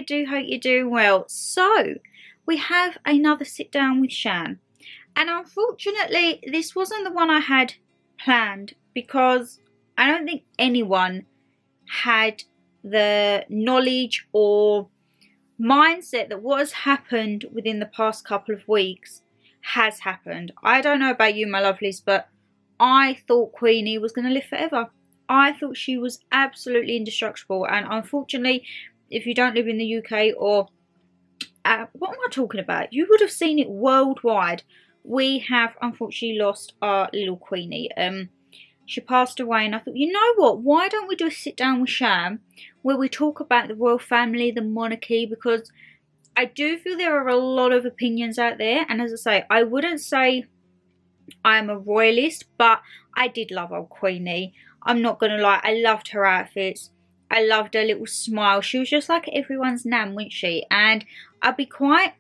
do hope you're doing well. So, we have another sit down with Shan. And unfortunately, this wasn't the one I had planned because I don't think anyone had the knowledge or mindset that what has happened within the past couple of weeks has happened. I don't know about you, my lovelies, but I thought Queenie was going to live forever. I thought she was absolutely indestructible, and unfortunately, if you don't live in the UK or what am I talking about? You would have seen it worldwide. We have unfortunately lost our little Queenie. She passed away, and I thought, you know what? Why don't we do a sit down with Shan where we talk about the royal family, the monarchy, because I do feel there are a lot of opinions out there, and as I say, I wouldn't say I'm a royalist, but I did love old Queenie. I'm not going to lie, I loved her outfits. I loved her little smile. She was just like everyone's nan, wasn't she? And I'd be quite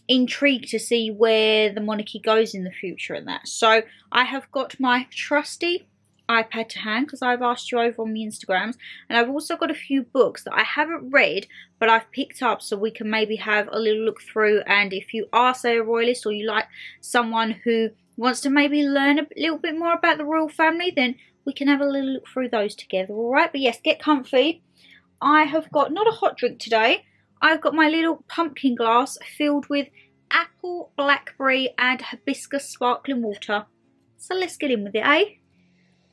intrigued to see where the monarchy goes in the future and that. So I have got my trusty iPad to hand because I've asked you over on the Instagrams. And I've also got a few books that I haven't read, but I've picked up so we can maybe have a little look through. And if you are, say, a royalist, or you like someone who wants to maybe learn a little bit more about the royal family, then we can have a little look through those together, alright? But yes, get comfy. I have got not a hot drink today. I've got my little pumpkin glass filled with apple, blackberry and hibiscus sparkling water. So let's get in with it, eh?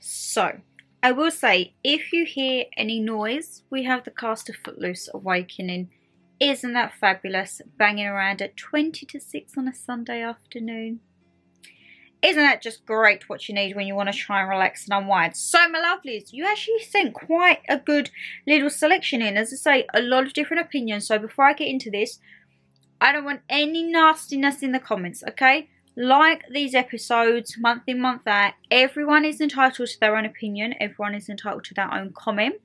So, I will say, if you hear any noise, we have the cast of Footloose awakening. Isn't that fabulous? Banging around at 20 to 6 on a Sunday afternoon. Isn't that just great, what you need when you want to try and relax and unwind? So, my lovelies, you actually sent quite a good little selection in. As I say, a lot of different opinions. So, before I get into this, I don't want any nastiness in the comments, okay? Like these episodes, month in, month out, everyone is entitled to their own opinion. Everyone is entitled to their own comment.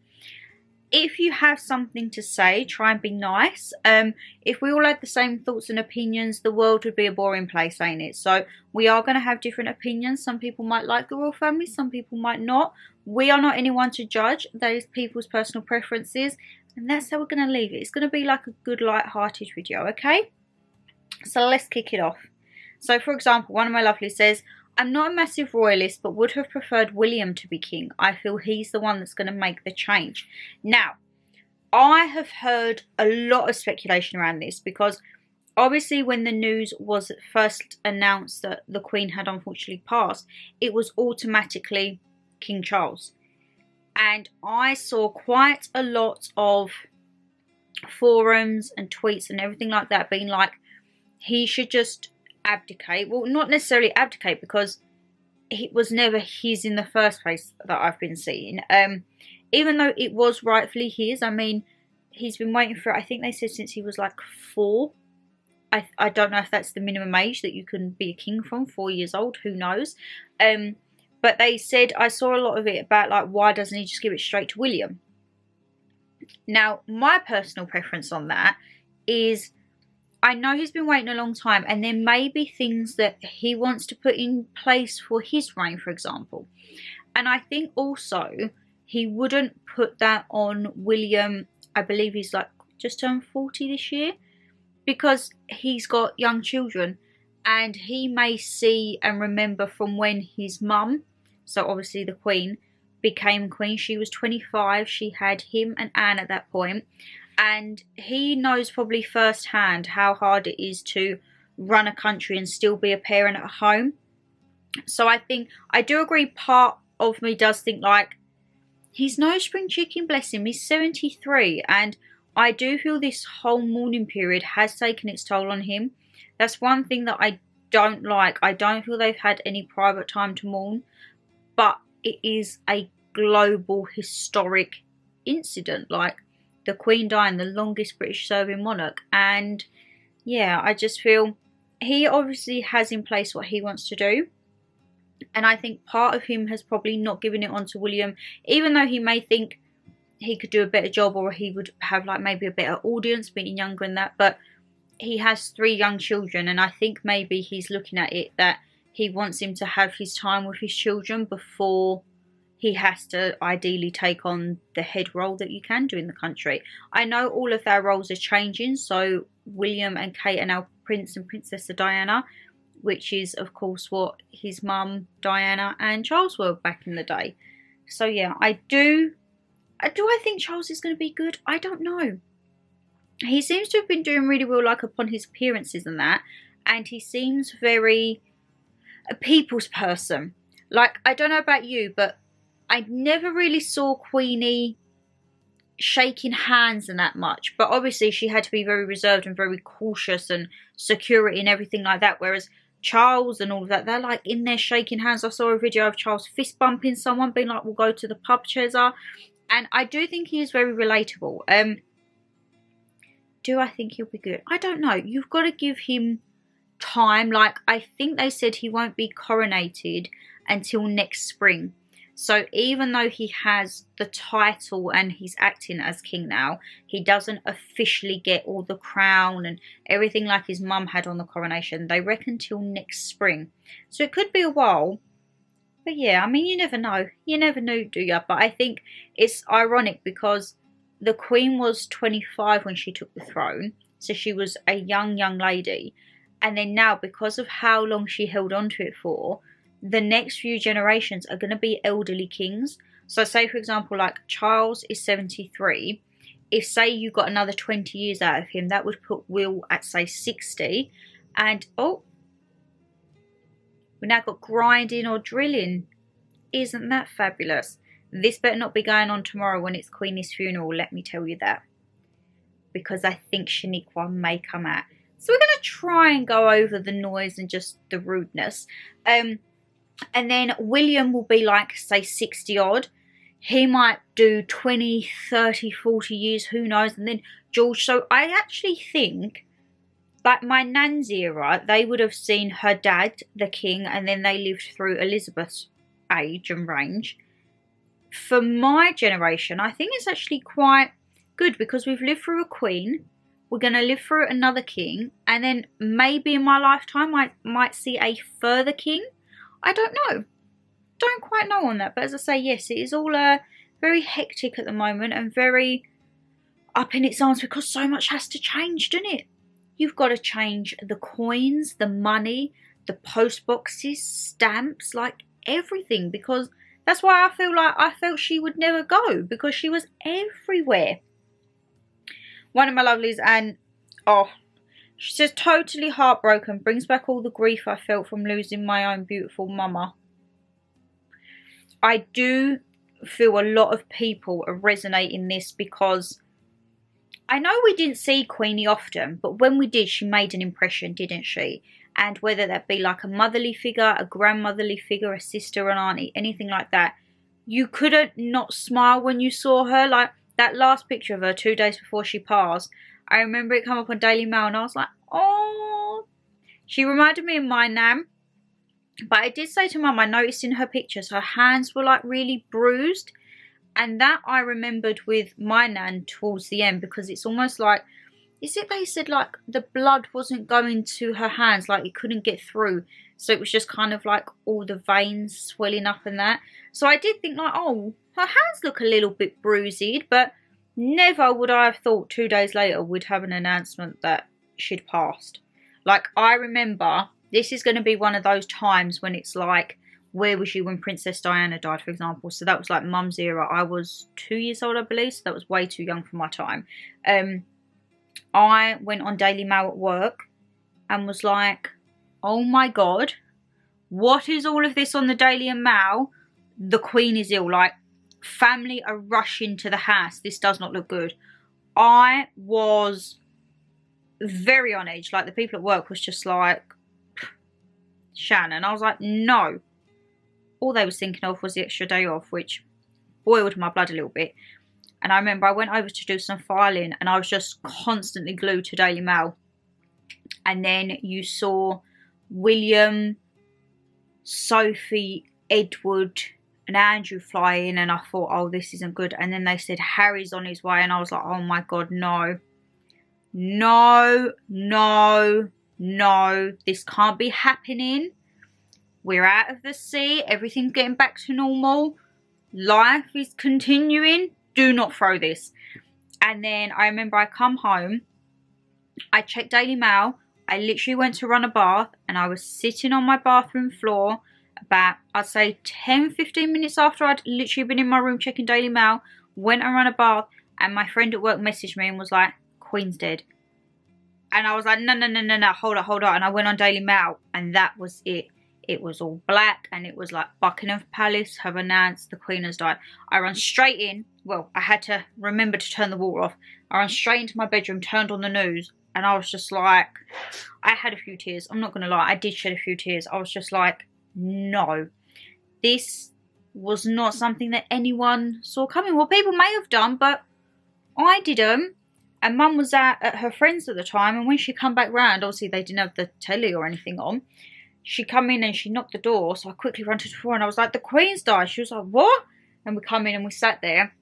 If you have something to say, try and be nice. If we all had the same thoughts and opinions, the world would be a boring place, ain't it? So we are going to have different opinions. Some people might like the royal family, some people might not. We are not anyone to judge. That is people's personal preferences. And that's how we're going to leave it. It's going to be like a good light-hearted video, okay? So let's kick it off. So for example, one of my lovelies says, I'm not a massive royalist, but would have preferred William to be king. I feel he's the one that's going to make the change. Now, I have heard a lot of speculation around this because obviously when the news was first announced that the Queen had unfortunately passed, it was automatically King Charles. And I saw quite a lot of forums and tweets and everything like that being like, he should just abdicate. Well, not necessarily abdicate because it was never his in the first place that I've been seeing. Even though it was rightfully his, I mean, he's been waiting for it, I think they said since he was like 4. I don't know if that's the minimum age that you can be a king from, 4 years old, who knows. But they said, I saw a lot of it about like, why doesn't he just give it straight to William? Now, my personal preference on that is, I know he's been waiting a long time, and there may be things that he wants to put in place for his reign, for example. And I think also he wouldn't put that on William. I believe he's like just turned 40 this year, because he's got young children, and he may see and remember from when his mum, so obviously the Queen, became Queen. She was 25. She had him and Anne at that point. And he knows probably firsthand how hard it is to run a country and still be a parent at home. So I think, I do agree, part of me does think like, he's no spring chicken, bless him. He's 73. And I do feel this whole mourning period has taken its toll on him. That's one thing that I don't like. I don't feel they've had any private time to mourn. But it is a global historic incident. Like, the Queen dying, the longest British serving monarch. And yeah, I just feel he obviously has in place what he wants to do. And I think part of him has probably not given it on to William, even though he may think he could do a better job, or he would have like maybe a better audience being younger and that. But he has 3 young children, and I think maybe he's looking at it that he wants him to have his time with his children before he has to ideally take on the head role that you can do in the country. I know all of their roles are changing, so William and Kate are now Prince and Princess Diana, which is of course what his mum Diana and Charles were back in the day. So yeah, I think Charles is going to be good? I don't know. He seems to have been doing really well, like upon his appearances and that, and he seems very a people's person. Like, I don't know about you, but I never really saw Queenie shaking hands and that much. But obviously she had to be very reserved and very cautious and security and everything like that. Whereas Charles and all of that, they're like in there shaking hands. I saw a video of Charles fist bumping someone, being like, we'll go to the pub, Cheza. And I do think he is very relatable. Do I think he'll be good? I don't know. You've got to give him time. Like, I think they said he won't be coronated until next spring. So even though he has the title and he's acting as king now, he doesn't officially get all the crown and everything like his mum had on the coronation. They reckon till next spring. So it could be a while. But yeah, I mean, you never know. You never know, do you? But I think it's ironic because the Queen was 25 when she took the throne. So she was a young lady. And then now, because of how long she held on to it for, the next few generations are going to be elderly kings. So say, for example, like Charles is 73. If, say, you got another 20 years out of him, that would put Will at, say, 60. And, oh, we now got grinding or drilling. Isn't that fabulous? This better not be going on tomorrow when it's Queenie's funeral, let me tell you that. Because I think Shaniqua may come out. So we're going to try and go over the noise and just the rudeness. And then William will be like, say, 60 odd. He might do 20, 30, 40 years, who knows. And then George. So I actually think that my nan's era, they would have seen her dad, the king, and then they lived through Elizabeth's age and range. For my generation, I think it's actually quite good because we've lived through a queen. We're going to live through another king. And then maybe in my lifetime, I might see a further king. I don't know. Don't quite know on that. But as I say, yes, it is all very hectic at the moment and very up in its arms because so much has to change, doesn't it? You've got to change the coins, the money, the post boxes, stamps, like everything. Because that's why I felt she would never go because she was everywhere. One of my lovelies, and oh, she says, totally heartbroken. Brings back all the grief I felt from losing my own beautiful mama. I do feel a lot of people are resonating this because I know we didn't see Queenie often, but when we did, she made an impression, didn't she? And whether that be like a motherly figure, a grandmotherly figure, a sister, an auntie, anything like that, you couldn't not smile when you saw her. Like that last picture of her 2 days before she passed, I remember it come up on Daily Mail and I was like, oh, she reminded me of my nan. But I did say to Mum, I noticed in her pictures, her hands were like really bruised. And that I remembered with my nan towards the end because it's almost like, is it they said like the blood wasn't going to her hands, like it couldn't get through. So it was just kind of like all the veins swelling up and that. So I did think like, oh, her hands look a little bit bruised, but never would I have thought 2 days later we'd have an announcement that she'd passed. Like I remember, this is going to be one of those times when it's like, where was you when Princess Diana died, for example? So that was like Mum's era. I was 2 years old, I believe, so that was way too young for my time. I went on Daily Mail at work and was like, oh my God, what is all of this on the Daily Mail? The Queen is ill. Like, family are rushing to the house. This does not look good. I was very on edge. Like, the people at work was just like, Shan. And I was like, no. All they was thinking of was the extra day off, which boiled my blood a little bit. And I remember I went over to do some filing and I was just constantly glued to Daily Mail. And then you saw William, Sophie, Edward and Andrew fly in and I thought, oh, this isn't good. And then they said Harry's on his way and I was like, oh my God, no. No, no, no. This can't be happening. We're out of the sea. Everything's getting back to normal. life is continuing, do not throw this. And then I remember I come home, I checked Daily Mail, I literally went to run a bath, and I was sitting on my bathroom floor about, I'd say 10-15 minutes after I'd literally been in my room checking Daily Mail, went and ran a bath, and my friend at work messaged me and was like, Queen's dead. And I was like, no, hold on. And I went on Daily Mail, and that was it. It was all black, and it was like, Buckingham Palace have announced the Queen has died. I ran straight in. Well, I had to remember to turn the water off. I ran straight into my bedroom, turned on the news, and I was just like, I had a few tears. I'm not going to lie. I did shed a few tears. I was just like, no. This was not something that anyone saw coming. Well, people may have done, but I didn't. And Mum was at her friend's at the time, and when she come back round, obviously they didn't have the telly or anything on. She come in and she knocked the door, so I quickly ran to the door and I was like, the Queen's died. She was like, what? And we come in and we sat there,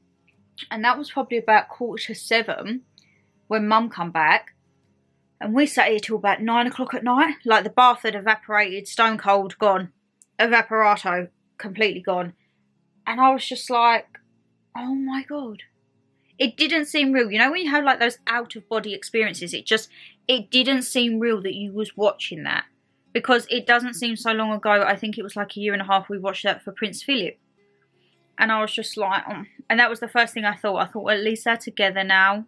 and that was probably about 7:15 when Mum come back, and we sat here till about 9 o'clock at night. Like, the bath had evaporated, stone cold, gone. Evaporato, completely gone. And I was just like, oh my God. It didn't seem real. You know when you have like those out of body experiences, it didn't seem real that you was watching that. Because it doesn't seem so long ago. I think it was like a year and a half we watched that for Prince Philip. And I was just like, oh. And that was the first thing I thought. I thought, well, at least they're together now.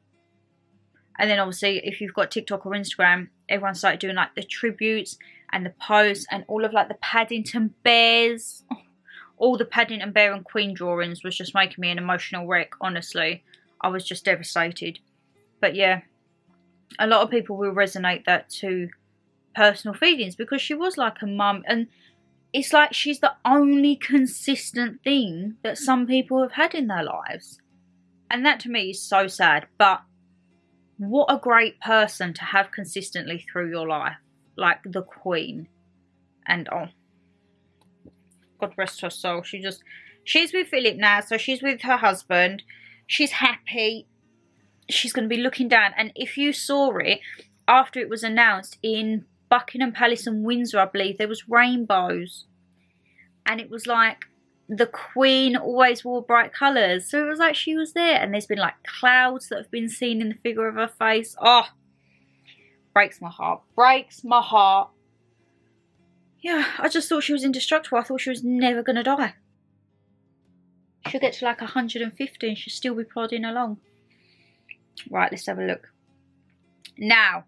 And then obviously, if you've got TikTok or Instagram, everyone started doing like the tributes and the posts and all of like the Paddington Bears. All the Paddington Bear and Queen drawings was just making me an emotional wreck, honestly. I was just devastated. But yeah, a lot of people will resonate that to personal feelings, because she was like a mum, and it's like she's the only consistent thing that some people have had in their lives. And that to me is so sad. But what a great person to have consistently through your life, like the Queen. And oh, God rest her soul. She's with Philip now, so she's with her husband. She's happy. She's going to be looking down. And if you saw it, after it was announced in Buckingham Palace and Windsor, I believe, there was rainbows. And it was like, the Queen always wore bright colours. So it was like she was there. And there's been like clouds that have been seen in the figure of her face. Oh, breaks my heart. Breaks my heart. Yeah, I just thought she was indestructible. I thought she was never going to die. She'll get to like 150 and she'll still be plodding along. Right, let's have a look. Now,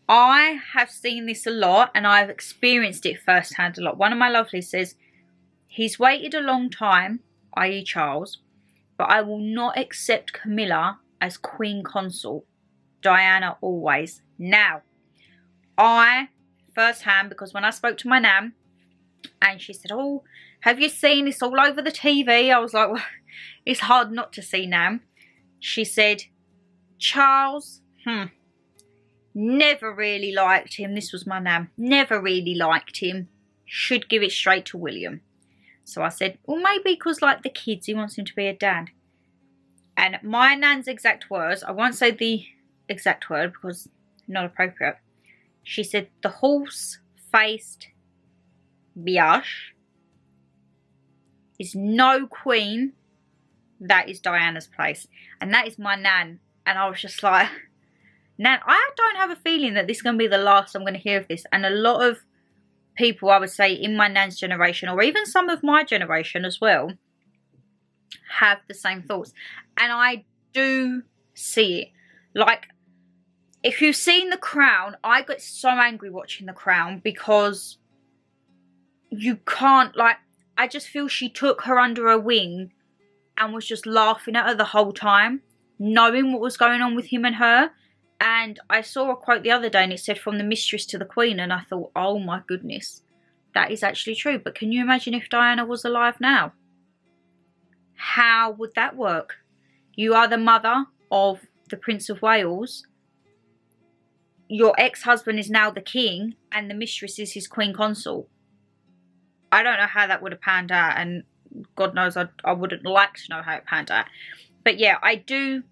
I have seen this a lot and I've experienced it firsthand a lot. One of my lovelies says, he's waited a long time, i.e. Charles, but I will not accept Camilla as Queen Consort. Diana always. Now, I firsthand, because when I spoke to my nan and she said, oh, have you seen this all over the TV? I was like, well, it's hard not to see, nan. She said, Charles, never really liked him. This was my nan. Never really liked him. Should give it straight to William. So I said, well, maybe because like the kids, he wants him to be a dad. And my nan's exact words, I won't say the exact word because not appropriate. She said, the horse-faced biatch is no queen. That is Diana's place. And that is my nan. And I was just like, Nan, I don't have a feeling that this is going to be the last I'm going to hear of this. And a lot of people, I would say, in my nan's generation, or even some of my generation as well, have the same thoughts. And I do see it. Like, if you've seen The Crown, I got so angry watching The Crown because you can't, like, I just feel she took her under her wing and was just laughing at her the whole time, knowing what was going on with him and her. And I saw a quote the other day and it said, from the mistress to the queen. And I thought, oh my goodness, that is actually true. But can you imagine if Diana was alive now? How would that work? You are the mother of the Prince of Wales. Your ex-husband is now the king and the mistress is his queen consort. I don't know how that would have panned out, and God knows I wouldn't like to know how it panned out. But yeah, I don't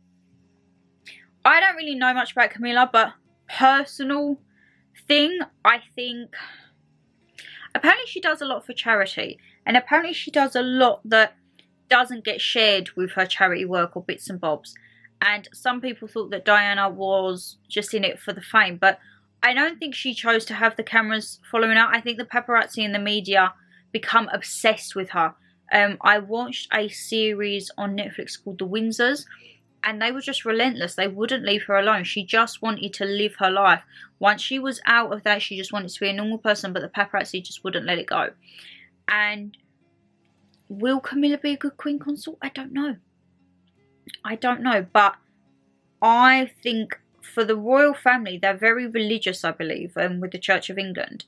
really know much about Camilla, but personal thing, I think, Apparently she does a lot for charity, and apparently she does a lot that doesn't get shared with her charity work or bits and bobs. And some people thought that Diana was just in it for the fame, but I don't think she chose to have the cameras following her. I think the paparazzi and the media become obsessed with her. I watched a series on Netflix called The Windsors, and they were just relentless. They wouldn't leave her alone. She just wanted to live her life. Once she was out of that, she just wanted to be a normal person, but the paparazzi just wouldn't let it go. And will Camilla be a good queen consort? I don't know. I don't know, but I think for the royal family, they're very religious, I believe, with the Church of England,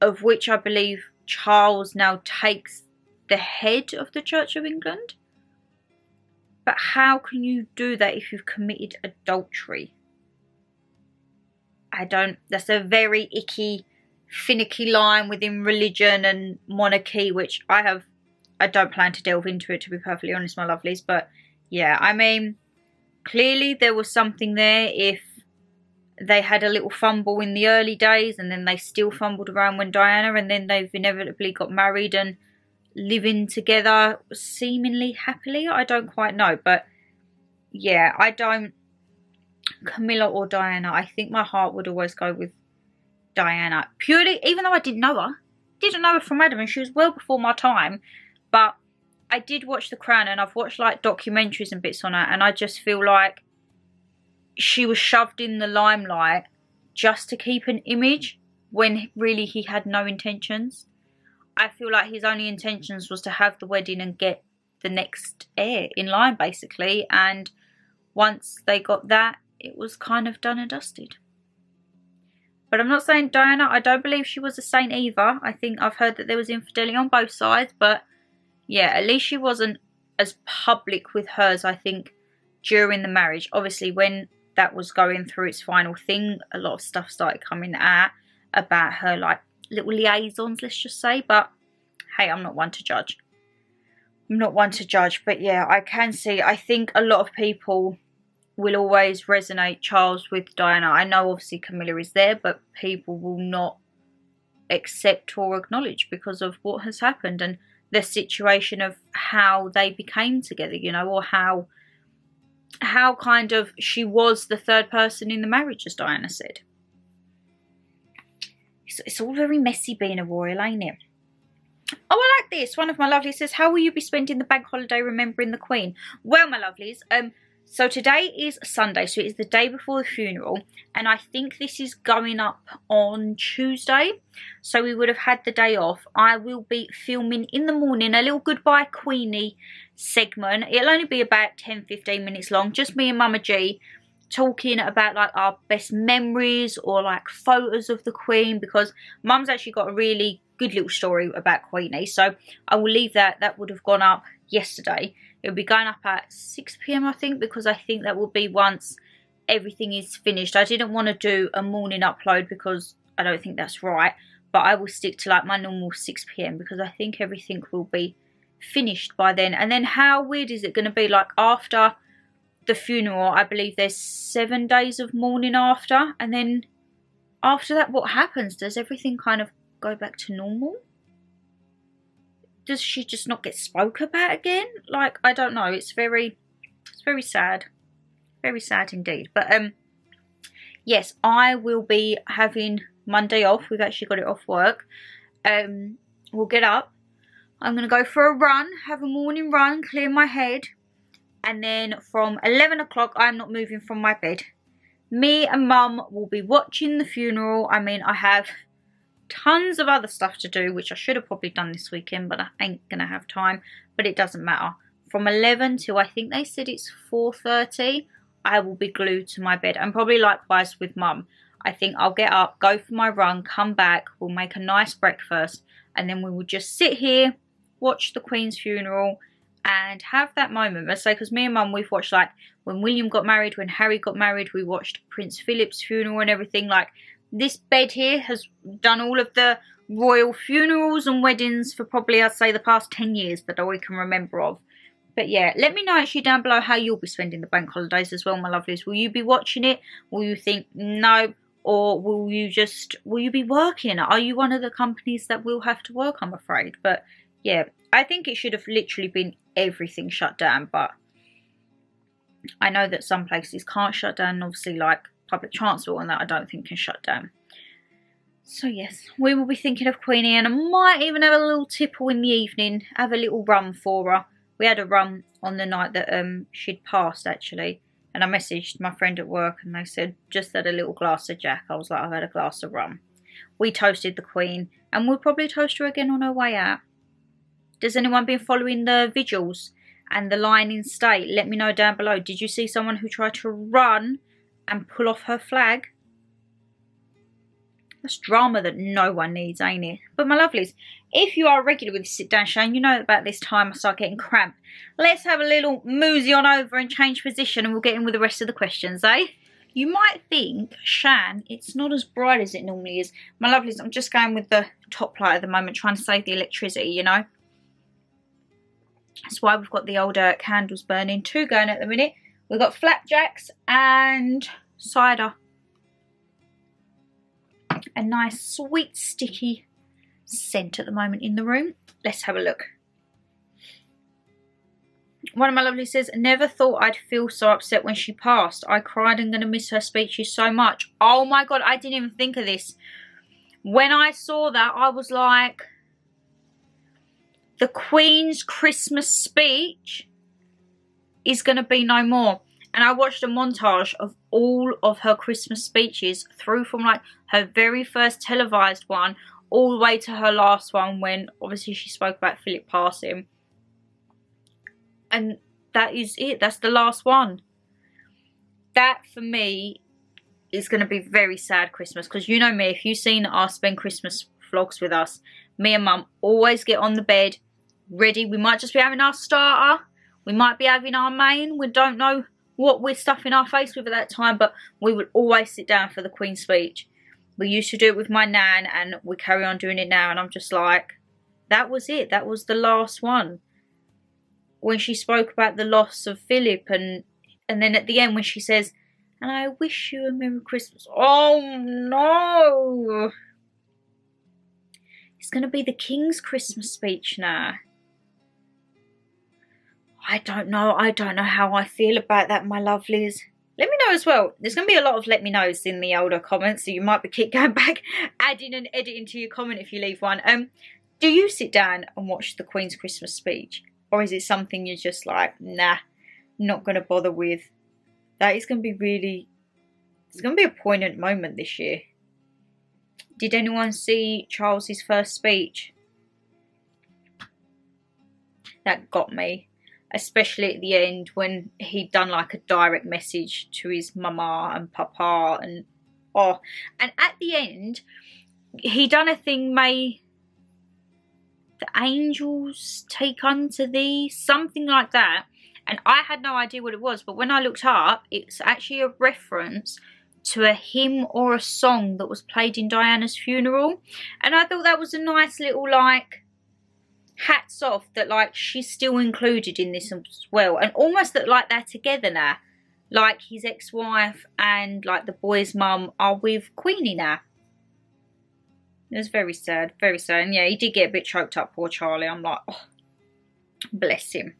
of which I believe Charles now takes the head of the Church of England. But how can you do that if you've committed adultery? That's a very icky, finicky line within religion and monarchy, which I don't plan to delve into it, to be perfectly honest, my lovelies. But yeah, I mean, clearly there was something there if they had a little fumble in the early days and then they still fumbled around when Diana, and then they've inevitably got married and living together seemingly happily. I don't quite know, but yeah, I don't. Camilla or Diana, I think my heart would always go with Diana, purely, even though I didn't know her from Adam, and she was well before my time. But I did watch The Crown, and I've watched like documentaries and bits on her, and I just feel like she was shoved in the limelight just to keep an image when really he had no intentions. I feel like his only intentions was to have the wedding and get the next heir in line, basically. And once they got that, it was kind of done and dusted. But I'm not saying Diana, I don't believe she was a saint either. I think I've heard that there was infidelity on both sides. But yeah, at least she wasn't as public with hers, I think, during the marriage. Obviously, when that was going through its final thing, a lot of stuff started coming out about her, like, little liaisons, let's just say. But hey, I'm not one to judge. But yeah, I can see, I think a lot of people will always resonate Charles with Diana. I know obviously Camilla is there, but people will not accept or acknowledge because of what has happened and the situation of how they became together, you know, or how kind of she was the third person in the marriage, as Diana said. It's all very messy being a royal, ain't it? Oh, I like this. One of my lovelies says, how will you be spending the bank holiday remembering the Queen? Well, my lovelies, so today is Sunday, so it is the day before the funeral, and I think this is going up on Tuesday, so we would have had the day off. I will be filming in the morning a little goodbye Queenie segment. It'll only be about 10-15 minutes long, just me and Mama G talking about like our best memories or like photos of the Queen, because Mum's actually got a really good little story about Queenie, so I will leave that. That would have gone up yesterday. It'll be going up at 6 PM, I think, because I think that will be once everything is finished. I didn't want to do a morning upload because I don't think that's right, but I will stick to like my normal 6 PM because I think everything will be finished by then. And then how weird is it going to be, like after the funeral, I believe there's 7 days of mourning after, and then after that, what happens? Does everything kind of go back to normal? Does she just not get spoke about again? Like, I don't know. It's very sad. Very sad indeed. But yes, I will be having Monday off. We've actually got it off work. We'll get up. I'm going to go for a run, have a morning run, clear my head. And then from 11 o'clock, I'm not moving from my bed. Me and Mum will be watching the funeral. I mean, I have tons of other stuff to do, which I should have probably done this weekend, but I ain't gonna have time. But it doesn't matter. From 11 till I think they said it's 4:30, I will be glued to my bed. And probably likewise with Mum. I think I'll get up, go for my run, come back, we'll make a nice breakfast, and then we will just sit here, watch the Queen's funeral, and have that moment. Let's say, because me and Mum, we've watched like when William got married, when Harry got married, we watched Prince Philip's funeral and everything. Like, this bed here has done all of the royal funerals and weddings for probably, I'd say, the past 10 years that I can remember of. But yeah, let me know actually down below how you'll be spending the bank holidays as well, my lovelies. Will you be watching it? Will you think, no? or will you be working? Are you one of the companies that will have to work, I'm afraid? But yeah, I think it should have literally been everything shut down, but I know that some places can't shut down, obviously, like public transport and that I don't think can shut down. So yes, we will be thinking of Queenie, and I might even have a little tipple in the evening, have a little rum for her. We had a rum on the night that she'd passed, actually, and I messaged my friend at work and they said, just had a little glass of Jack. I was like, I've had a glass of rum. We toasted the Queen, and we'll probably toast her again on her way out. Does anyone been following the vigils and the line in state? Let me know down below. Did you see someone who tried to run and pull off her flag? That's drama that no one needs, ain't it? But my lovelies, if you are regular with Sit Down Shane, you know about this time I start getting cramped. Let's have a little mosey on over and change position, and we'll get in with the rest of the questions, eh? You might think, Shan, it's not as bright as it normally is. My lovelies, I'm just going with the top light at the moment, trying to save the electricity, you know. That's why we've got the old candles burning. 2 going at the minute. We've got flapjacks and cider. A nice sweet sticky scent at the moment in the room. Let's have a look. One of my lovelies says, never thought I'd feel so upset when she passed. I cried and gonna miss her speeches so much. Oh my god, I didn't even think of this. When I saw that, I was like, the Queen's Christmas speech is gonna be no more. And I watched a montage of all of her Christmas speeches through from like her very first televised one all the way to her last one, when obviously she spoke about Philip passing. And that is it. That's the last one. That for me is going to be very sad Christmas, because you know me, if you've seen our Spend Christmas vlogs with us, me and Mum always get on the bed ready. We might just be having our starter. We might be having our main. We don't know what we're stuffing our face with at that time, but we would always sit down for the Queen's speech. We used to do it with my nan, and we carry on doing it now, and I'm just like, that was it. That was the last one. When she spoke about the loss of Philip, and then at the end when she says, and I wish you a Merry Christmas. Oh no! It's going to be the King's Christmas speech now. I don't know how I feel about that, my lovelies. Let me know as well. There's going to be a lot of let me knows in the older comments, so you might be keep going back, adding and editing to your comment if you leave one. Do you sit down and watch the Queen's Christmas speech? Or is it something you're just like, nah, not going to bother with? That is going to be really, it's going to be a poignant moment this year. Did anyone see Charles's first speech? That got me. Especially at the end when he'd done like a direct message to his mama and papa, and and at the end he done a thing, may the angels take unto thee, something like that, and I had no idea what it was, but when I looked up, it's actually a reference to a hymn or a song that was played in Diana's funeral, and I thought that was a nice little like hats off that like she's still included in this as well, and almost that like they're together now, like his ex-wife and like the boy's mum are with Queenie now. It was very sad, and yeah, he did get a bit choked up, poor Charlie. I'm like, oh, bless him.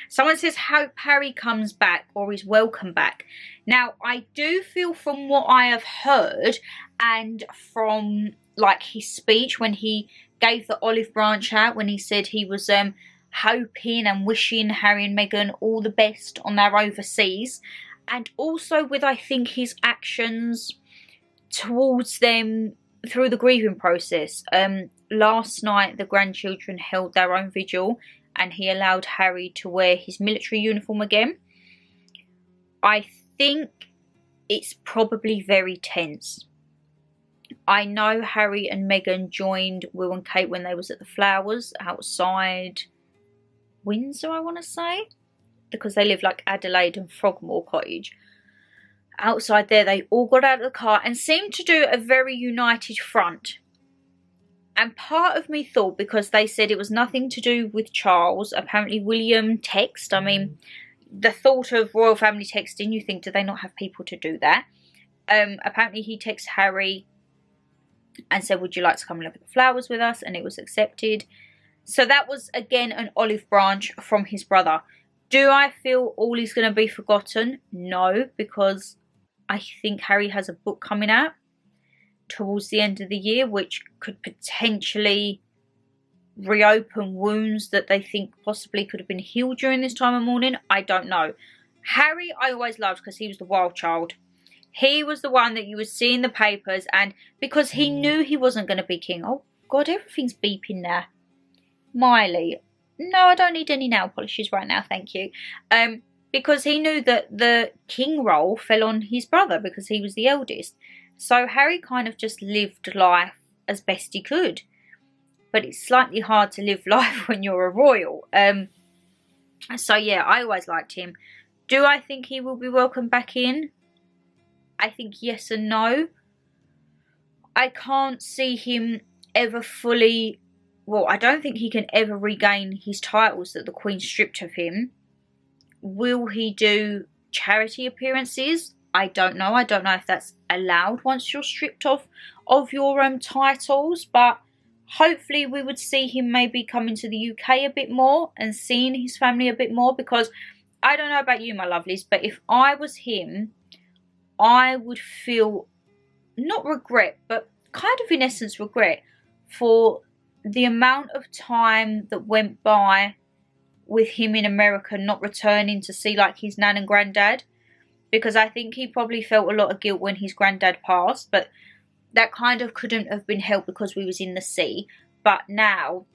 Someone says hope Harry comes back or is welcome back. Now I do feel from what I have heard and from like his speech when he gave the olive branch out, when he said he was hoping and wishing Harry and Meghan all the best on their overseas, and also with I think his actions towards them through the grieving process. Last night the grandchildren held their own vigil and he allowed Harry to wear his military uniform again. I think it's probably very tense. I know Harry and Meghan joined Will and Kate when they was at the flowers outside Windsor, I want to say, because they live like Adelaide and Frogmore Cottage. Outside there, they all got out of the car and seemed to do a very united front. And part of me thought, because they said it was nothing to do with Charles, apparently William texted. I mean, the thought of royal family texting, you think, do they not have people to do that? Apparently he texted Harry and said, would you like to come and look at the flowers with us? And it was accepted. So that was, again, an olive branch from his brother. Do I feel all is going to be forgotten? No, because I think Harry has a book coming out towards the end of the year, which could potentially reopen wounds that they think possibly could have been healed during this time of mourning. I don't know. Harry I always loved because he was the wild child. He was the one that you would see in the papers, and because he knew he wasn't going to be king. Oh God, everything's beeping there. Miley. No, I don't need any nail polishes right now, thank you. Because he knew that the king role fell on his brother because he was the eldest. So Harry kind of just lived life as best he could. But it's slightly hard to live life when you're a royal. So yeah, I always liked him. Do I think he will be welcomed back in? I think yes and no. I can't see him ever fully... Well, I don't think he can ever regain his titles that the Queen stripped of him. Will he do charity appearances? I don't know. I don't know if that's allowed once you're stripped of your titles. But hopefully we would see him maybe coming to the UK a bit more and seeing his family a bit more. Because I don't know about you, my lovelies, but if I was him, I would feel not regret, but kind of in essence regret for the amount of time that went by with him in America not returning to see like his nan and granddad, because I think he probably felt a lot of guilt when his granddad passed, but that kind of couldn't have been helped because we was in the sea. But now,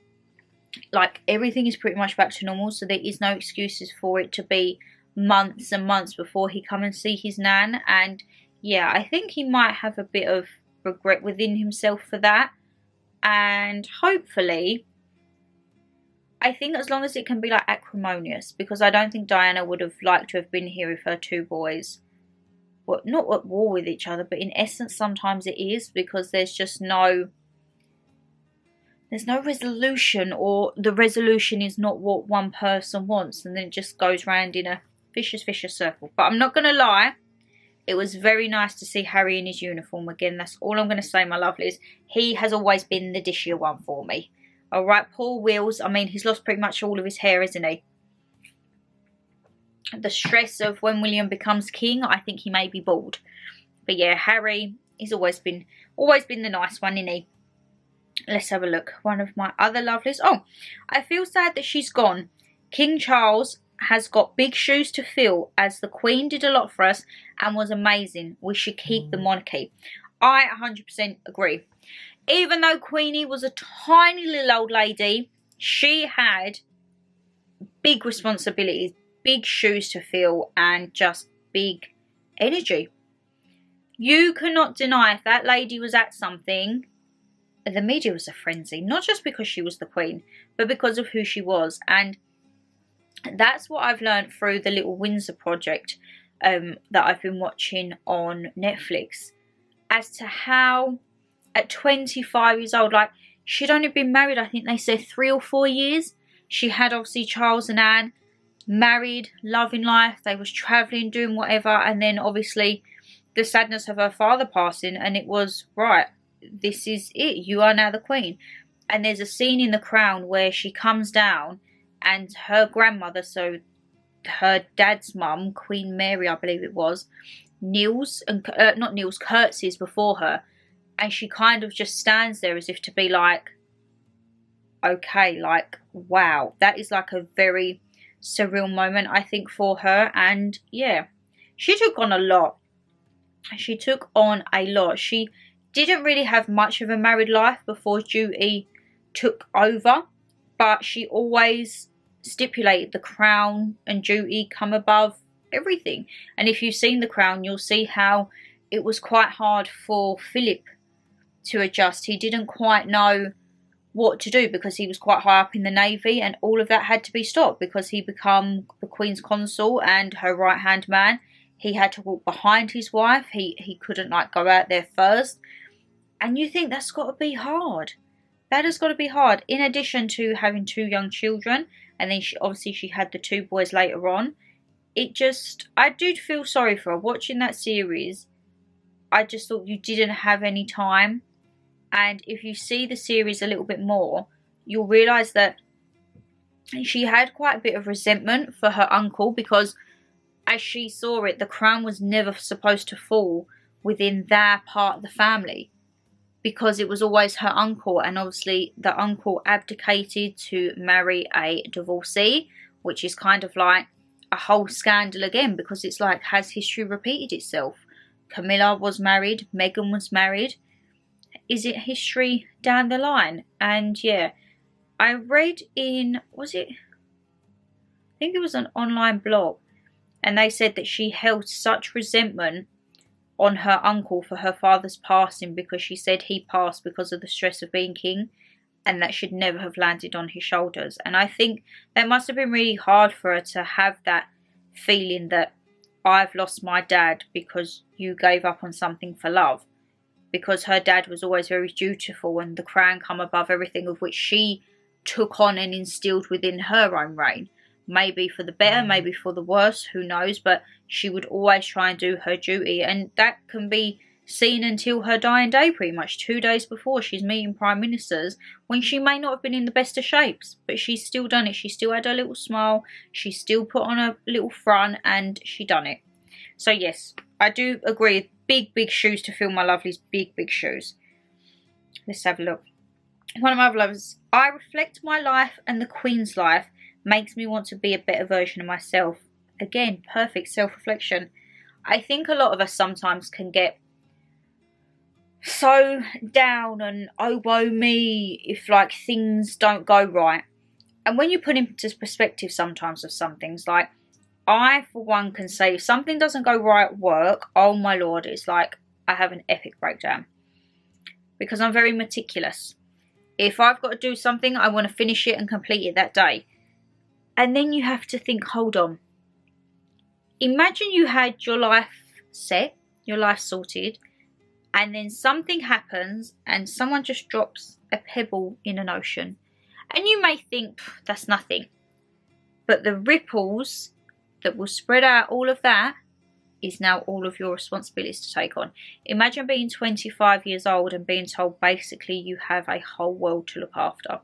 like, everything is pretty much back to normal, so there is no excuses for it to be months and months before he come and see his nan. And yeah, I think he might have a bit of regret within himself for that. And hopefully, I think as long as it can be like acrimonious, because I don't think Diana would have liked to have been here if her two boys were not at war with each other, but in essence sometimes it is, because there's just no resolution, or the resolution is not what one person wants, and then it just goes round in a vicious circle. But I'm not going to lie, it was very nice to see Harry in his uniform again. That's all I'm going to say, my lovelies. He has always been the dishier one for me. Alright, poor Wills. I mean, he's lost pretty much all of his hair, isn't he? The stress of when William becomes king, I think he may be bald. But yeah, Harry, he's always been the nice one, isn't he? Let's have a look. One of my other lovelies. Oh, I feel sad that she's gone. King Charles has got big shoes to fill, as the Queen did a lot for us and was amazing. We should keep the monarchy. I 100% agree. Even though Queenie was a tiny little old lady, she had big responsibilities, big shoes to fill, and just big energy. You cannot deny if that lady was at something, the media was a frenzy. Not just because she was the Queen, but because of who she was. And that's what I've learned through the Little Windsor project that I've been watching on Netflix, as to how at 25 years old, like, she'd only been married, I think they said 3 or 4 years. She had obviously Charles and Anne, married, loving life. They was travelling, doing whatever, and then obviously the sadness of her father passing, and it was, right, this is it, you are now the Queen. And there's a scene in The Crown where she comes down and her grandmother, so her dad's mum, Queen Mary I believe it was, kneels, and curtsies before her, and she kind of just stands there as if to be like, okay, like, wow, that is like a very surreal moment, I think, for her. And yeah, she took on a lot. She took on a lot. She didn't really have much of a married life before Jubilee took over, but she always stipulated the Crown and Jubilee come above everything. And if you've seen The Crown, you'll see how it was quite hard for Philip to adjust. He didn't quite know what to do because he was quite high up in the Navy, and all of that had to be stopped because he became the Queen's consul and her right hand man. He had to walk behind his wife. He couldn't like go out there first. And you think that's got to be hard. That has got to be hard. In addition to having 2 young children, and then she had the 2 boys later on. It just, I did feel sorry for her watching that series. I just thought you didn't have any time. And if you see the series a little bit more, you'll realise that she had quite a bit of resentment for her uncle, because as she saw it, the crown was never supposed to fall within their part of the family, because it was always her uncle, and obviously the uncle abdicated to marry a divorcee, which is kind of like a whole scandal again, because it's like, has history repeated itself? Camilla was married, Meghan was married. Is it history down the line? And yeah, I read in, was it, I think it was an online blog, and they said that she held such resentment on her uncle for her father's passing, because she said he passed because of the stress of being king, and that should never have landed on his shoulders. And I think that must have been really hard for her to have that feeling that I've lost my dad because you gave up on something for love, because her dad was always very dutiful, and the crown come above everything, of which she took on and instilled within her own reign. Maybe for the better, maybe for the worse, who knows, but she would always try and do her duty, and that can be seen until her dying day, pretty much 2 days before she's meeting prime ministers, when she may not have been in the best of shapes, but she's still done it. She still had her little smile, she still put on a little front, and she done it. So yes, I do agree, big shoes to fill, my lovelies, big shoes. Let's have a look. One of my other lovers, I reflect my life and the Queen's life makes me want to be a better version of myself. Again, perfect self-reflection. I think a lot of us sometimes can get so down and oh woe me if like things don't go right. And when you put into perspective sometimes of some things, like I for one can say if something doesn't go right at work, oh my lord, it's like I have an epic breakdown, because I'm very meticulous. If I've got to do something, I want to finish it and complete it that day. And then you have to think, hold on. Imagine you had your life set, your life sorted, and then something happens and someone just drops a pebble in an ocean. And you may think, that's nothing. But the ripples that will spread out all of that is now all of your responsibilities to take on. Imagine being 25 years old and being told basically you have a whole world to look after.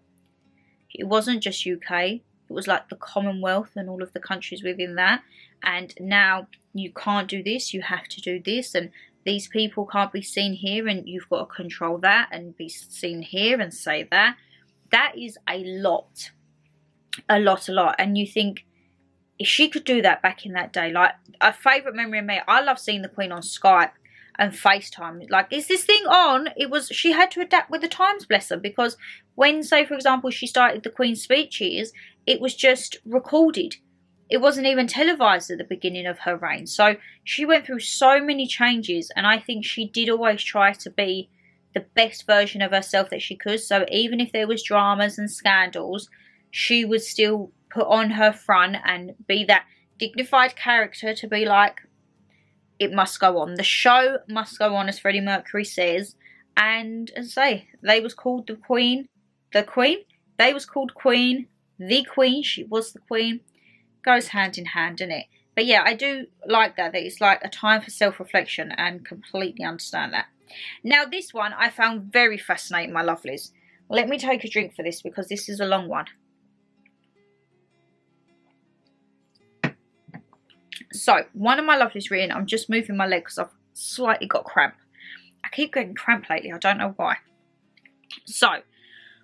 It wasn't just UK. It was like the Commonwealth and all of the countries within that. And now you can't do this, you have to do this, and these people can't be seen here, and you've got to control that and be seen here and say that. That is a lot. A lot. And you think, if she could do that back in that day, like a favourite memory of me, I love seeing the Queen on Skype and FaceTime. Like, is this thing on? She had to adapt with the times, bless her, because when, say for example, she started the Queen's speeches, it was just recorded. It wasn't even televised at the beginning of her reign. So she went through so many changes, and I think she did always try to be the best version of herself that she could. So even if there was dramas and scandals, she would still put on her front and be that dignified character to be like, it must go on. The show must go on, as Freddie Mercury says. And as I say, they was called the Queen. The Queen? They was called Queen. The Queen. She was the Queen. Goes hand in hand, doesn't it? But yeah, I do like that it's like a time for self-reflection, and completely understand that. Now this one I found very fascinating, my lovelies. Let me take a drink for this, because this is a long one. So, one of my lovelies written, I'm just moving my leg because I've slightly got cramp. I keep getting cramp lately, I don't know why. So,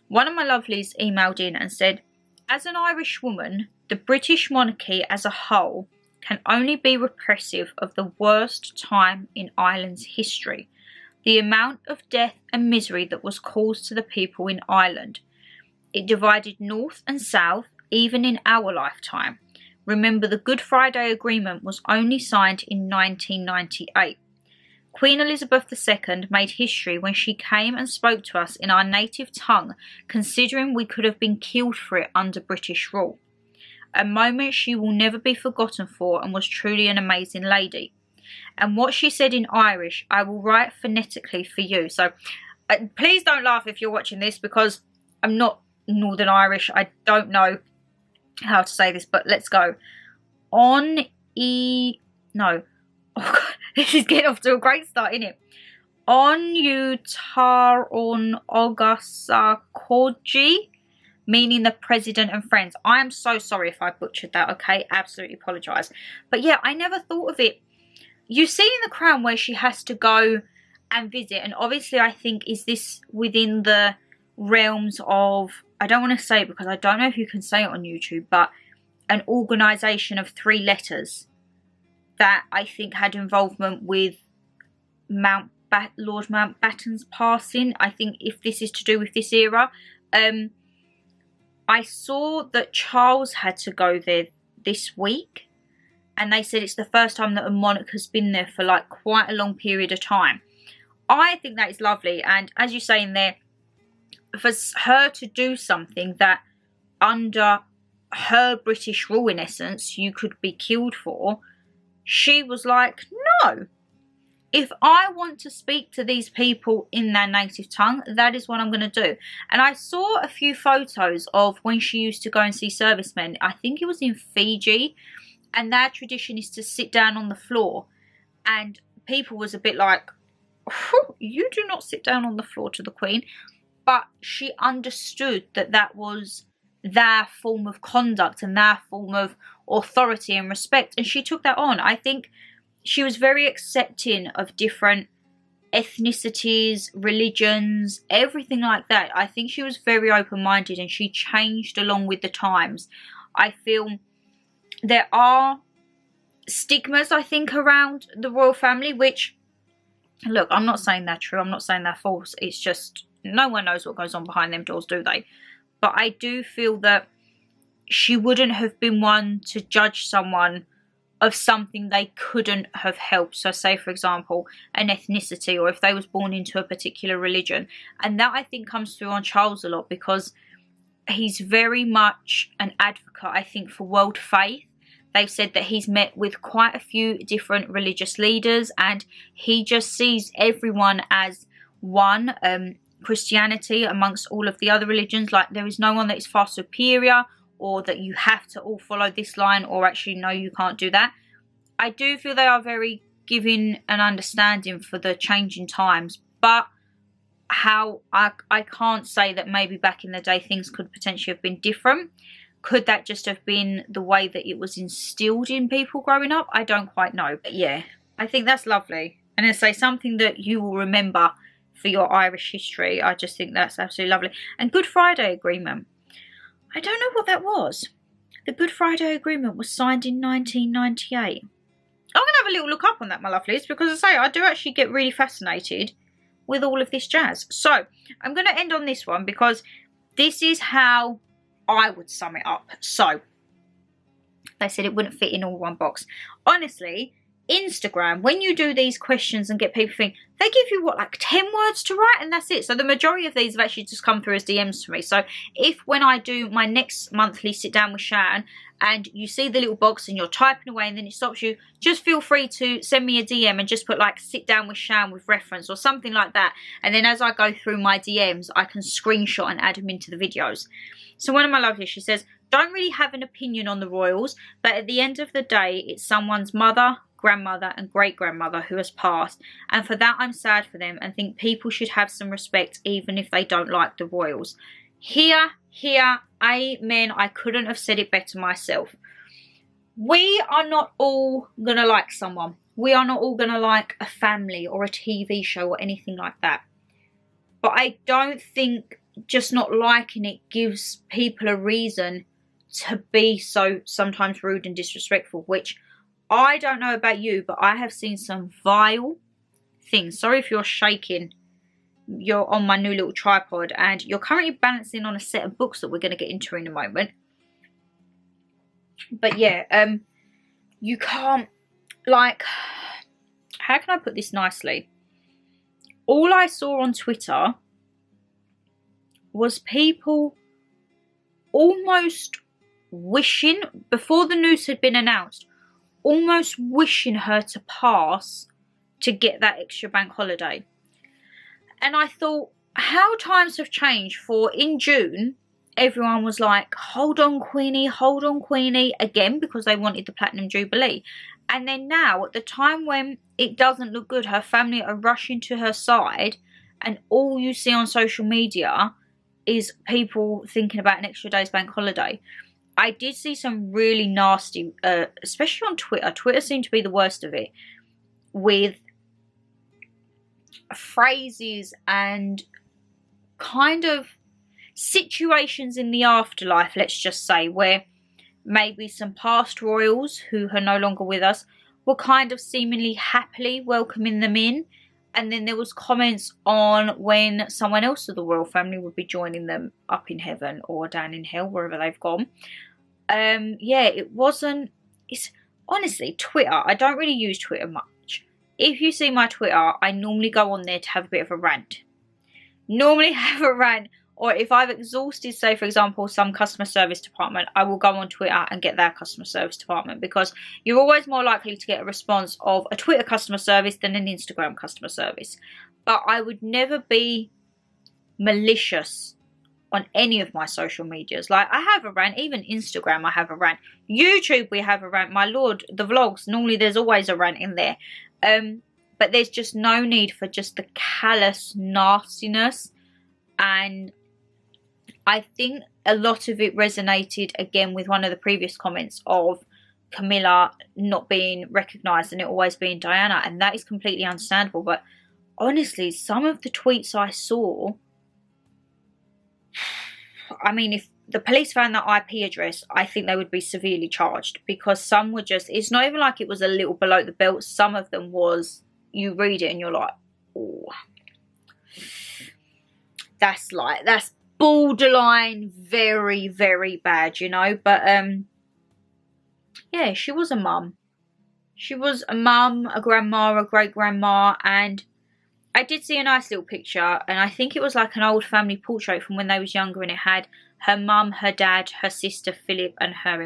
one of my lovelies emailed in and said, as an Irish woman, the British monarchy as a whole can only be repressive of the worst time in Ireland's history. The amount of death and misery that was caused to the people in Ireland. It divided north and south, even in our lifetime. Remember, the Good Friday Agreement was only signed in 1998. Queen Elizabeth II made history when she came and spoke to us in our native tongue, considering we could have been killed for it under British rule. A moment she will never be forgotten for, and was truly an amazing lady. And what she said in Irish, I will write phonetically for you. So please don't laugh if you're watching this, because I'm not Northern Irish. I don't know how to say this, but let's go. Oh God, this is getting off to a great start, isn't it? Onutaronogasakoji, meaning the president and friends. I am so sorry if I butchered that, okay? Absolutely apologise. But yeah, I never thought of it. You see in The Crown where she has to go and visit, and obviously I think, is this within the realms of, I don't want to say it because I don't know if you can say it on YouTube, but an organisation of 3 letters that I think had involvement with Lord Mountbatten's passing. I think if this is to do with this era. I saw that Charles had to go there this week, and they said it's the first time that a monarch has been there for like quite a long period of time. I think that is lovely, and as you say in there, for her to do something that under her British rule, in essence, you could be killed for, she was like, no. If I want to speak to these people in their native tongue, that is what I'm going to do. And I saw a few photos of when she used to go and see servicemen. I think it was in Fiji. And their tradition is to sit down on the floor. And people was a bit like, you do not sit down on the floor to the Queen. But she understood that that was their form of conduct and their form of authority and respect. And she took that on. I think she was very accepting of different ethnicities, religions, everything like that. I think she was very open-minded, and she changed along with the times. I feel there are stigmas, I think, around the royal family, which, look, I'm not saying they're true. I'm not saying they're false. It's just no one knows what goes on behind them doors, do they? But I do feel that she wouldn't have been one to judge someone of something they couldn't have helped. So say, for example, an ethnicity, or if they was born into a particular religion. And that, I think, comes through on Charles a lot, because he's very much an advocate, I think, for world faith. They've said that he's met with quite a few different religious leaders, and he just sees everyone as one. Christianity amongst all of the other religions, like there is no one that is far superior, or that you have to all follow this line, or actually no, you can't do that. I do feel they are very giving and understanding for the changing times, but how I can't say that maybe back in the day things could potentially have been different. Could that just have been the way that it was instilled in people growing up? I don't quite know. But yeah, I think that's lovely. And I say something that you will remember for your Irish history. I just think that's absolutely lovely. And Good Friday Agreement. I don't know what that was. The Good Friday Agreement was signed in 1998. I'm going to have a little look up on that, my lovelies, because as I say, I do actually get really fascinated with all of this jazz. So, I'm going to end on this one, because this is how I would sum it up. So, they said it wouldn't fit in all one box. Honestly, Instagram, when you do these questions and get people think, they give you what, like 10 words to write, and that's it. So the majority of these have actually just come through as DMs to me. So if when I do my next monthly sit down with Shan, and you see the little box and you're typing away and then it stops you, just feel free to send me a DM and just put like sit down with Shan with reference or something like that. And then as I go through my DMs, I can screenshot and add them into the videos. So one of my lovelies, she says, don't really have an opinion on the royals, but at the end of the day, it's someone's mother, grandmother and great-grandmother who has passed, and for that I'm sad for them and think people should have some respect even if they don't like the royals. Here, amen. I couldn't have said it better myself. We are not all gonna like someone. We are not all gonna like a family or a TV show or anything like that. But I don't think just not liking it gives people a reason to be so sometimes rude and disrespectful, which I don't know about you, but I have seen some vile things. Sorry if you're shaking. You're on my new little tripod, and you're currently balancing on a set of books that we're going to get into in a moment. But yeah, you can't, like, how can I put this nicely? All I saw on Twitter was people almost wishing, before the news had been announced, almost wishing her to pass to get that extra bank holiday. And I thought, how times have changed. For in June, everyone was like, hold on Queenie, again, because they wanted the Platinum Jubilee. And then now, at the time when it doesn't look good, her family are rushing to her side, and all you see on social media is people thinking about an extra day's bank holiday. I did see some really nasty, especially on Twitter. Twitter seemed to be the worst of it, with phrases and kind of situations in the afterlife, let's just say, where maybe some past royals who are no longer with us were kind of seemingly happily welcoming them in, and then there was comments on when someone else of the royal family would be joining them up in heaven or down in hell, wherever they've gone. Yeah, it wasn't, it's honestly Twitter. I don't really use Twitter much. If you see my Twitter, I normally go on there to have a bit of a rant. Or if I've exhausted, say for example, some customer service department, I will go on Twitter and get their customer service department, because you're always more likely to get a response of a Twitter customer service than an Instagram customer service. But I would never be malicious on any of my social medias. Like, I have a rant, even Instagram I have a rant. YouTube we have a rant. My lord, the vlogs, normally there's always a rant in there. But there's just no need for just the callous nastiness. And I think a lot of it resonated again with one of the previous comments of Camilla not being recognised and it always being Diana, and that is completely understandable. But honestly, some of the tweets I saw, I mean, if the police found that IP address, I think they would be severely charged, because some were just, it's not even like it was a little below the belt. Some of them was, you read it and you're like, oh, that's borderline very, very bad, you know. But yeah, she was a mum. She was a mum, a grandma, a great grandma, and I did see a nice little picture, and I think it was like an old family portrait from when they was younger, and it had her mum, her dad, her sister Philip, and her.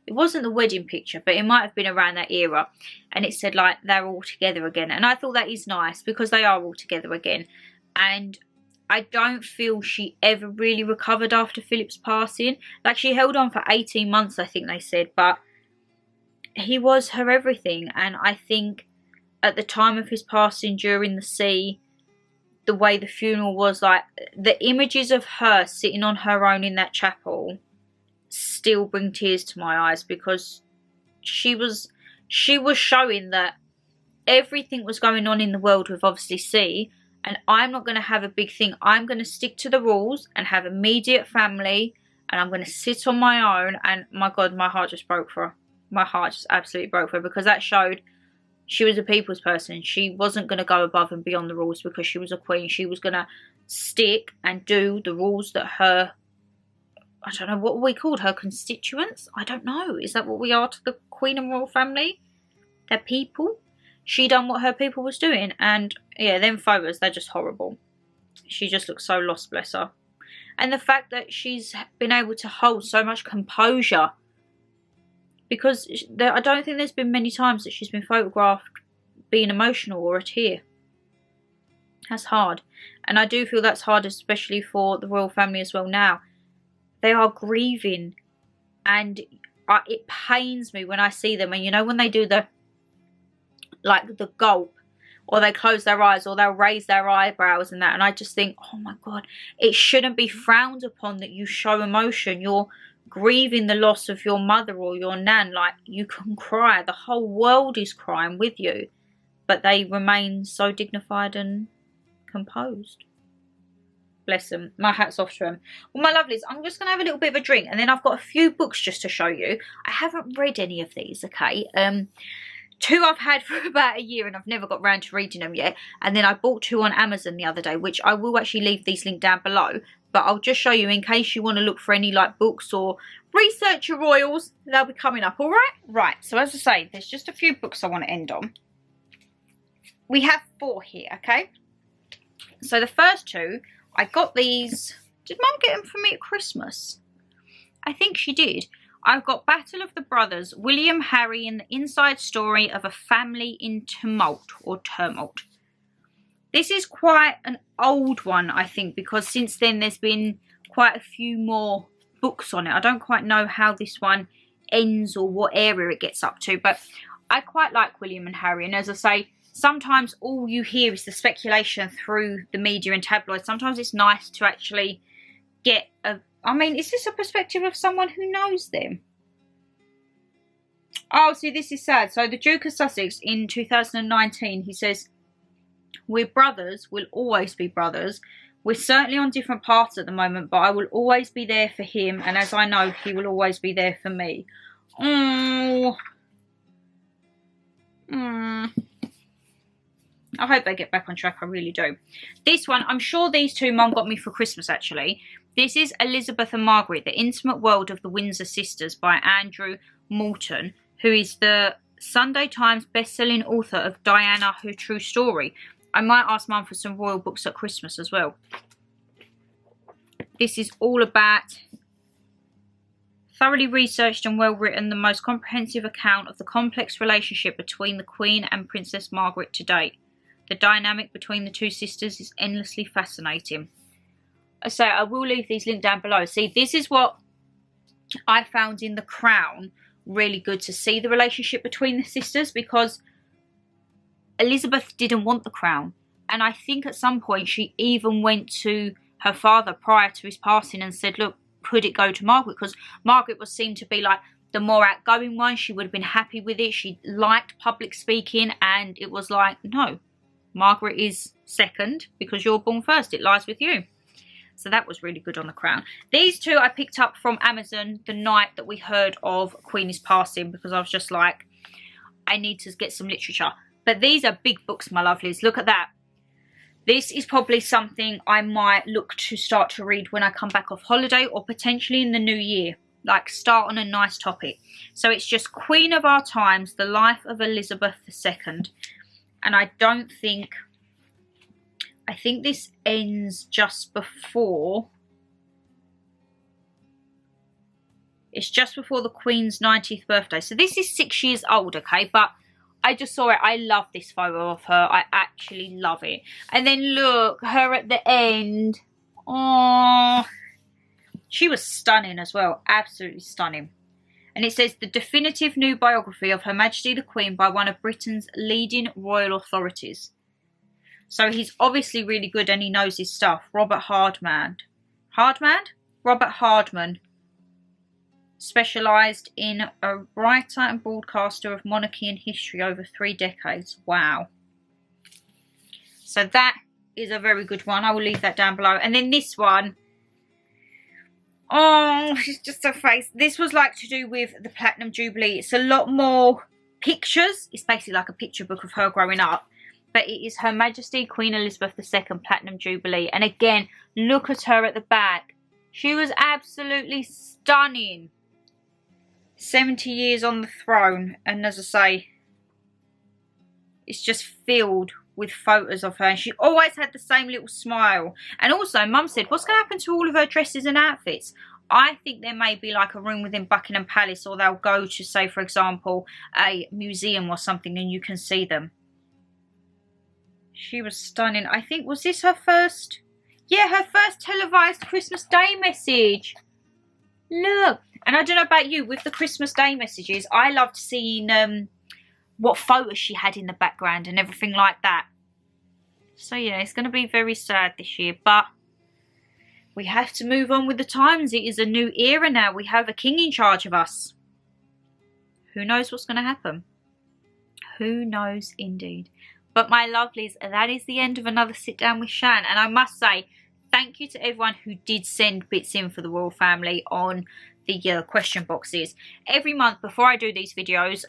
It wasn't the wedding picture, but it might have been around that era, and it said like they're all together again, and I thought that is nice because they are all together again. And I don't feel she ever really recovered after Philip's passing. Like, she held on for 18 months, I think they said, but he was her everything. And I think at the time of his passing, during the sea, the way the funeral was, like, the images of her sitting on her own in that chapel still bring tears to my eyes, because she was showing that everything was going on in the world with obviously sea. And I'm not going to have a big thing. I'm going to stick to the rules and have immediate family. And I'm going to sit on my own. And my God, my heart just broke for her. My heart just absolutely broke for her. Because that showed she was a people's person. She wasn't going to go above and beyond the rules because she was a queen. She was going to stick and do the rules that her, I don't know, what we called her constituents? I don't know. Is that what we are to the queen and royal family? They're people. She done what her people was doing, and yeah, them photos, they're just horrible. She just looks so lost, bless her. And the fact that she's been able to hold so much composure, because I don't think there's been many times that she's been photographed being emotional or a tear. That's hard. And I do feel that's hard, especially for the royal family as well now. They are grieving, and it pains me when I see them. And you know, when they do the gulp, or they close their eyes, or they'll raise their eyebrows and that, and I just think, oh my God, it shouldn't be frowned upon that you show emotion. You're grieving the loss of your mother or your nan. Like, you can cry, the whole world is crying with you, but they remain so dignified and composed. Bless them. My hat's off to them. Well, my lovelies, I'm just going to have a little bit of a drink, and then I've got a few books just to show you. I haven't read any of these, okay? Two I've had for about a year and I've never got round to reading them yet. And then I bought two on Amazon the other day, which I will actually leave these linked down below. But I'll just show you in case you want to look for any like books or research your royals. They'll be coming up, all right? Right, so as I say, there's just a few books I want to end on. We have 4 here, okay? So the first 2, I got these. Did Mum get them for me at Christmas? I think she did. I've got Battle of the Brothers, William, Harry, and the inside story of a family in tumult or turmoil. This is quite an old one, I think, because since then there's been quite a few more books on it. I don't quite know how this one ends or what area it gets up to, but I quite like William and Harry, and as I say, sometimes all you hear is the speculation through the media and tabloids. Sometimes it's nice to actually get a... I mean, is this a perspective of someone who knows them? Oh, see, this is sad. So the Duke of Sussex in 2019, he says, "We're brothers, we'll always be brothers. We're certainly on different paths at the moment, but I will always be there for him, and as I know, he will always be there for me." Oh. I hope they get back on track, I really do. This one, I'm sure these two Mum got me for Christmas, actually. This is Elizabeth and Margaret, The Intimate World of the Windsor Sisters by Andrew Moulton, who is the Sunday Times best-selling author of Diana, Her True Story. I might ask Mum for some royal books at Christmas as well. This is all about thoroughly researched and well written, the most comprehensive account of the complex relationship between the Queen and Princess Margaret to date. The dynamic between the two sisters is endlessly fascinating. So I will leave these linked down below. See, this is what I found in The Crown really good, to see the relationship between the sisters, because Elizabeth didn't want the crown, and I think at some point she even went to her father prior to his passing and said, look, could it go to Margaret? Because Margaret was seen to be like the more outgoing one. She would have been happy with it. She liked public speaking, and it was like, no, Margaret is second because you're born first. It lies with you. So that was really good on The Crown. These two I picked up from Amazon the night that we heard of Queenie's passing, because I was just like, I need to get some literature. But these are big books, my lovelies. Look at that. This is probably something I might look to start to read when I come back off holiday, or potentially in the new year. Like, start on a nice topic. So it's just Queen of Our Times, The Life of Elizabeth II. And I don't think... I think this ends just before... It's just before the Queen's 90th birthday. So this is 6 years old, okay? But I just saw it. I love this photo of her. I actually love it. And then look, her at the end. Oh, she was stunning as well. Absolutely stunning. And it says, the definitive new biography of Her Majesty the Queen by one of Britain's leading royal authorities. So he's obviously really good and he knows his stuff. Robert Hardman. Robert Hardman. Specialised in a writer and broadcaster of monarchy and history over 3 decades. Wow. So that is a very good one. I will leave that down below. And then this one. Oh, she's just her face. This was like to do with the Platinum Jubilee. It's a lot more pictures. It's basically like a picture book of her growing up. But it is Her Majesty Queen Elizabeth II Platinum Jubilee. And again, look at her at the back. She was absolutely stunning. 70 years on the throne. And as I say, it's just filled with photos of her. And she always had the same little smile. And also, Mum said, what's going to happen to all of her dresses and outfits? I think there may be like a room within Buckingham Palace, or they'll go to, say, for example, a museum or something and you can see them. She was stunning. I think, was this her first? Yeah, her first televised Christmas Day message. Look. And I don't know about you, with the Christmas Day messages, I loved seeing what photos she had in the background and everything like that. So yeah, it's going to be very sad this year, but we have to move on with the times. It is a new era now. We have a king in charge of us. Who knows what's going to happen? Who knows indeed. But my lovelies, that is the end of another Sit Down with Shan. And I must say, thank you to everyone who did send bits in for the royal family on the question boxes. Every month before I do these videos,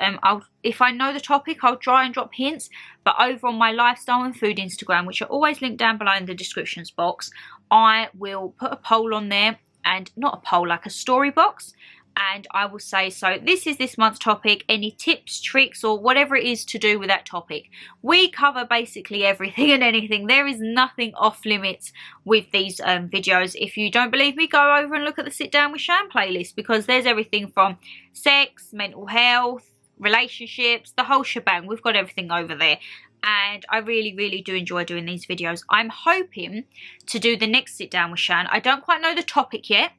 if I know the topic, I'll try and drop hints. But over on my lifestyle and food Instagram, which are always linked down below in the descriptions box, I will put a poll on there, and not a poll, like a story box. And I will say, so this is this month's topic, any tips, tricks, or whatever it is to do with that topic. We cover basically everything and anything. There is nothing off limits with these videos. If you don't believe me, go over and look at the Sit Down with Shan playlist, because there's everything from sex, mental health, relationships, the whole shebang. We've got everything over there. And I really, really do enjoy doing these videos. I'm hoping to do the next Sit Down with Shan. I don't quite know the topic yet.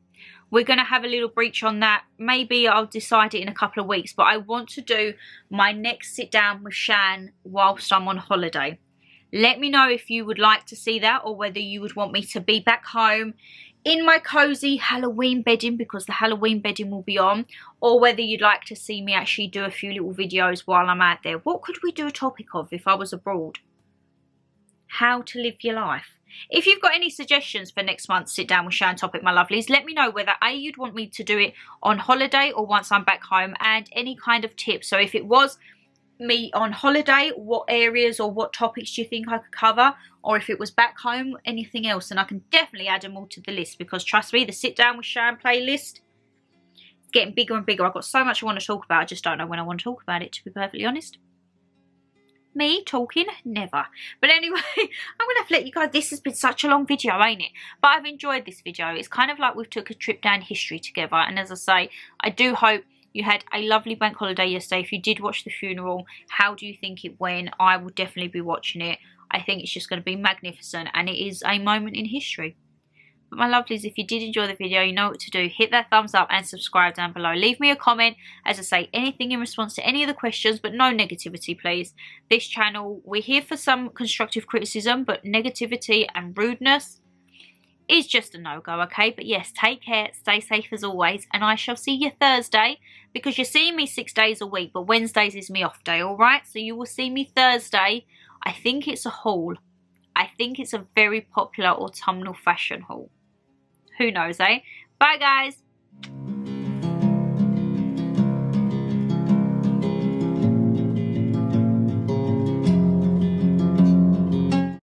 we're going to have a little breach on that. Maybe I'll decide it in a couple of weeks, but I want to do my next sit down with Shan whilst I'm on holiday. Let me know if you would like to see that, or whether you would want me to be back home in my cozy Halloween bedding, because the Halloween bedding will be on, or whether you'd like to see me actually do a few little videos while I'm out there. What could we do a topic of if I was abroad? How to live your life. If you've got any suggestions for next month's sit down with Shan topic, my lovelies, let me know whether A, you'd want me to do it on holiday or once I'm back home, and any kind of tips. So if it was me on holiday, what areas or what topics do you think I could cover? Or if it was back home, anything else, and I can definitely add them all to the list, because trust me, the sit down with Shan playlist is getting bigger and bigger. I've got so much I want to talk about, I just don't know when I want to talk about it, to be perfectly honest. Me talking, never. But anyway, I'm going to have to let you go. This has been such a long video, ain't it? But I've enjoyed this video. It's kind of like we've took a trip down history together, and as I say, I do hope you had a lovely bank holiday yesterday. If you did watch the funeral, how do you think it went? I will definitely be watching it. I think it's just going to be magnificent, and it is a moment in history. But my lovelies, if you did enjoy the video, you know what to do. Hit that thumbs up and subscribe down below. Leave me a comment, as I say, anything in response to any of the questions, but no negativity, please. This channel, we're here for some constructive criticism, but negativity and rudeness is just a no-go, okay? But yes, take care, stay safe as always, and I shall see you Thursday, because you're seeing me 6 days a week, but Wednesdays is me off day, alright? So you will see me Thursday. I think it's a haul. I think it's a very popular autumnal fashion haul. Who knows, eh? Bye, guys.